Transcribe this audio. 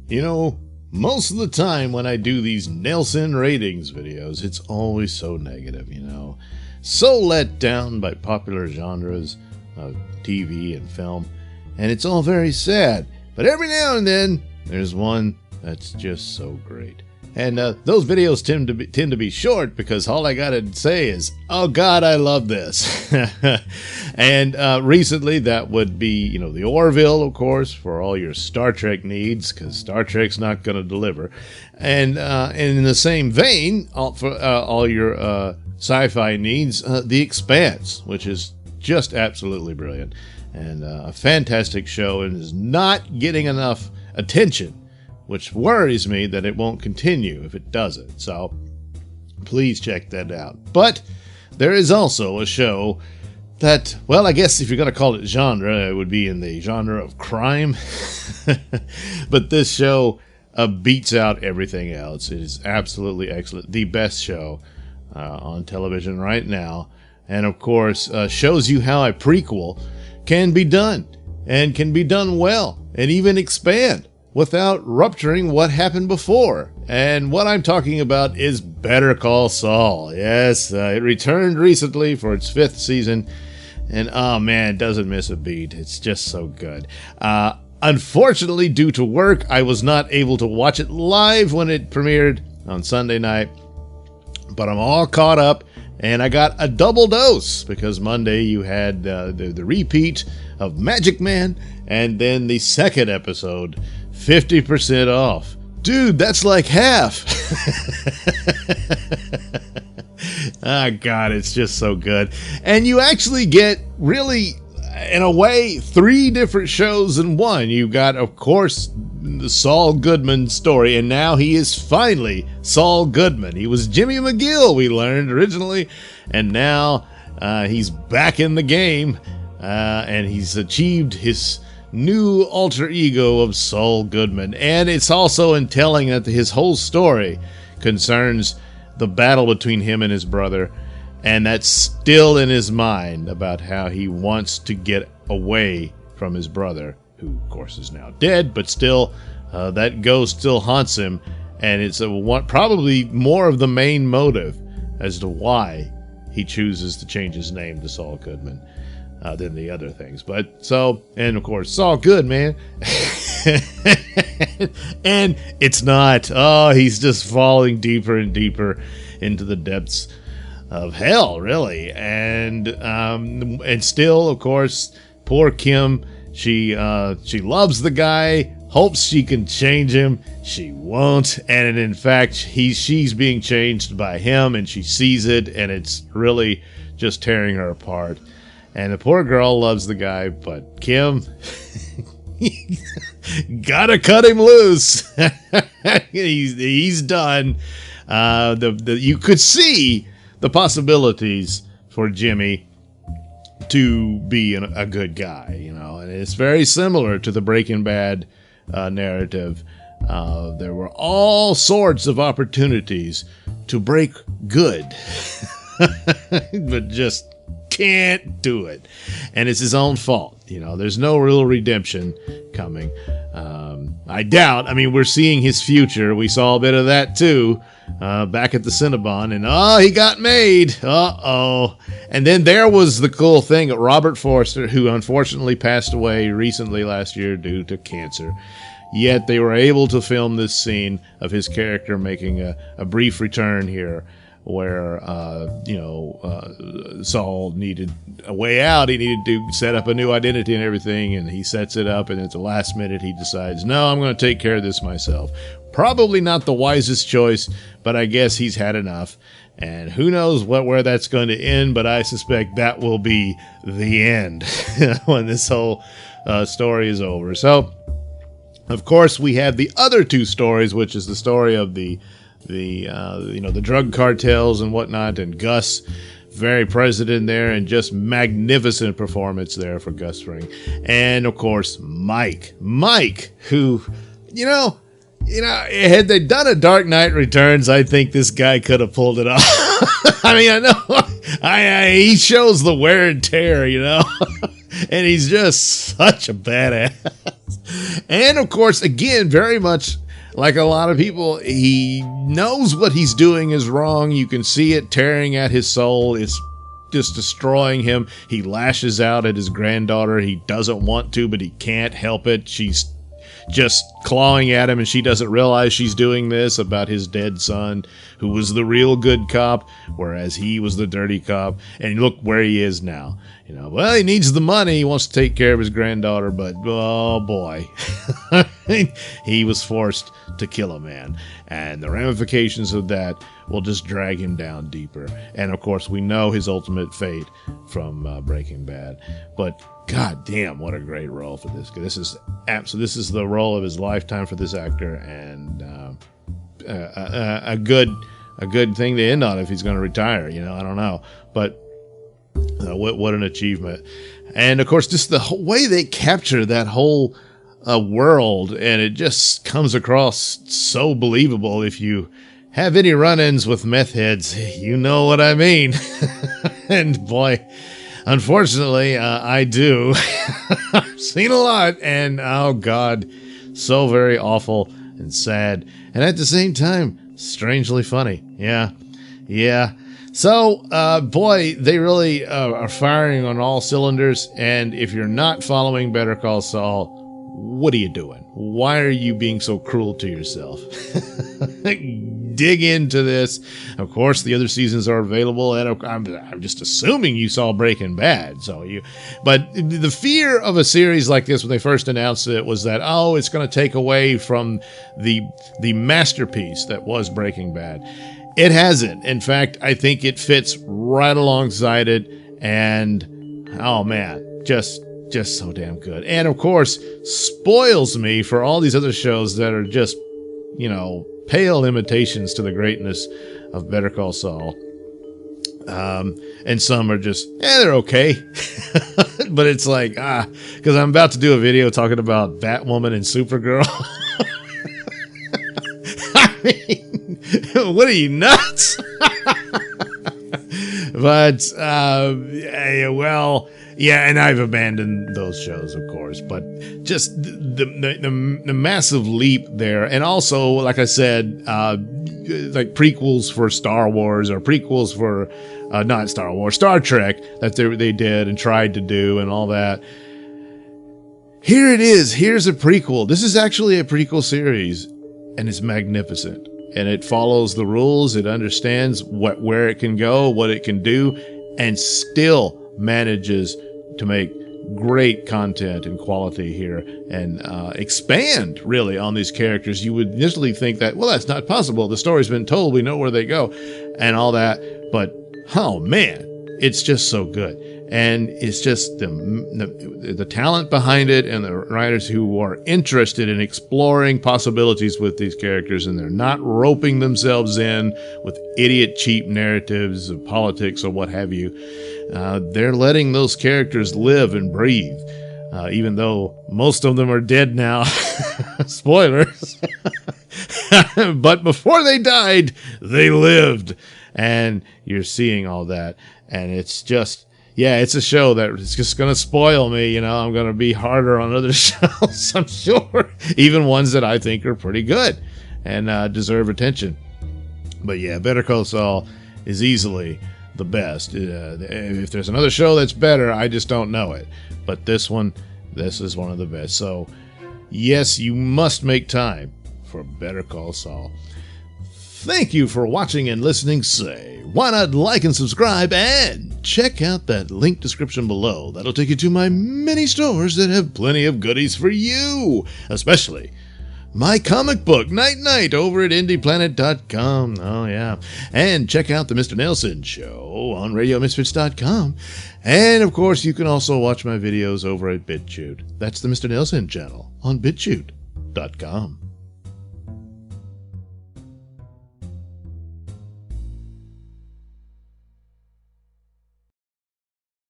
You know, most of the time when I do these Nailsin ratings videos, it's always so negative, you know. So let down by popular genres of TV and film, and it's all very sad. But every now and then, there's one that's just so great. And those videos tend to be short because all I gotta say is, oh God, I love this. And recently that would be, you know, the Orville, of course, for all your Star Trek needs, because Star Trek's not going to deliver. And in the same vein, for all your sci-fi needs, The Expanse, which is just absolutely brilliant. And a fantastic show, and is not getting enough attention, which worries me that it won't continue if it doesn't. So please check that out. But there is also a show that, well, I guess if you're going to call it genre, it would be in the genre of crime. But this show beats out everything else. It is absolutely excellent. The best show on television right now. And of course, shows you how a prequel can be done, and can be done well, and even expand without rupturing what happened before. And what I'm talking about is Better Call Saul. Yes, it returned recently for its 5th season, and oh man, it doesn't miss a beat. It's just so good. Unfortunately, due to work, I was not able to watch it live when it premiered on Sunday night, but I'm all caught up, and I got a double dose because Monday you had the repeat of Magic Man, and then the second episode, 50% off. Dude, that's like half. Oh, God, it's just so good. And you actually get, really, in a way, 3 different shows in one. You got, of course, the Saul Goodman story, and now he is finally Saul Goodman. He was Jimmy McGill, we learned originally, and now he's back in the game, and he's achieved his new alter ego of Saul Goodman. And it's also in telling that his whole story concerns the battle between him and his brother, and that's still in his mind about how he wants to get away from his brother, who of course is now dead, but still that ghost still haunts him, and it's probably more of the main motive as to why he chooses to change his name to Saul Goodman than the other things. But so, and of course, Saul Good, man. And it's not. Oh, he's just falling deeper and deeper into the depths of hell, really. And still, of course, poor Kim. She loves the guy, hopes she can change him. She won't, and in fact, she's being changed by him, and she sees it, and it's really just tearing her apart. And the poor girl loves the guy, but Kim, gotta cut him loose. he's done. You could see the possibilities for Jimmy to be a good guy, you know, and it's very similar to the Breaking Bad narrative. There were all sorts of opportunities to break good, but just can't do it, and it's his own fault. You know, there's no real redemption coming. I doubt. I mean, we're seeing his future. We saw a bit of that too back at the Cinnabon, and he got made. And then there was the cool thing, Robert Forster, who unfortunately passed away recently last year due to cancer. Yet they were able to film this scene of his character making a brief return here, where Saul needed a way out. He needed to set up a new identity and everything, and he sets it up, and at the last minute he decides, no, I'm going to take care of this myself. Probably not the wisest choice, but I guess he's had enough, and who knows where that's going to end, but I suspect that will be the end when this whole story is over. So, of course, we have the other 2 stories, which is the story of the drug cartels and whatnot, and Gus, very present in there, and just magnificent performance there for Gus Fring. And of course, Mike, who, had they done a Dark Knight Returns, I think this guy could have pulled it off. I mean, I know, he shows the wear and tear, and he's just such a badass. And of course, again, very much like a lot of people, he knows what he's doing is wrong. You can see it tearing at his soul. It's just destroying him. He lashes out at his granddaughter. He doesn't want to, but he can't help it. She's just clawing at him, and she doesn't realize she's doing this about his dead son, who was the real good cop, whereas he was the dirty cop. And look where he is now. You know, well, he needs the money. He wants to take care of his granddaughter, but oh boy, he was forced to kill a man, and the ramifications of that will just drag him down deeper. And of course, we know his ultimate fate from Breaking Bad. But god damn, what a great role for this guy. This is the role of his lifetime for this actor, and a good thing to end on if he's going to retire. You know, I don't know, but what an achievement. And of course, just the whole way they capture that whole world, and it just comes across so believable. If you have any run-ins with meth heads, you know what I mean. And boy, unfortunately, I do. I've seen a lot, and oh god, so very awful and sad, and at the same time, strangely funny. Yeah. So, boy, they really are firing on all cylinders, and if you're not following Better Call Saul, what are you doing? Why are you being so cruel to yourself? Dig into this. Of course, the other seasons are available, and I'm just assuming you saw Breaking Bad. But the fear of a series like this when they first announced it was that, oh, it's going to take away from the masterpiece that was Breaking Bad. It hasn't. In fact, I think it fits right alongside it, and oh man, just so damn good. And of course, spoils me for all these other shows that are just, you know, pale imitations to the greatness of Better Call Saul. And some are just, they're okay. But it's like, because I'm about to do a video talking about Batwoman and Supergirl. I mean, what are you, nuts? But, well, yeah, and I've abandoned those shows, of course, but just the massive leap there. And also, like I said, like prequels for Star Wars, or prequels for, not Star Wars, Star Trek, that they did and tried to do and all that. Here it is. Here's a prequel. This is actually a prequel series, and it's magnificent. And it follows the rules. It understands where it can go, what it can do, and still manages to make great content and quality here, and expand really on these characters. You would initially think that, well, that's not possible. The story's been told. We know where they go and all that. But, oh man, it's just so good. And it's just the talent behind it, and the writers who are interested in exploring possibilities with these characters, and they're not roping themselves in with idiot cheap narratives of politics or what have you. They're letting those characters live and breathe, even though most of them are dead now. Spoilers. But before they died, they lived. And you're seeing all that. And it's just, yeah, it's a show that is just going to spoil me. You know, I'm going to be harder on other shows, I'm sure. Even ones that I think are pretty good and deserve attention. But yeah, Better Call Saul is easily the best. If there's another show that's better, I just don't know it. But this is one of the best. So yes, you must make time for Better Call Saul. Thank you for watching and listening. Say, why not like and subscribe, and check out that link description below. That'll take you to my many stores that have plenty of goodies for you, especially my comic book, Night Night, over at indieplanet.com. Oh, yeah. And check out the Mr. Nailsin Show on RadioMisfits.com. And, of course, you can also watch my videos over at BitChute. That's the Mr. Nailsin channel on BitChute.com.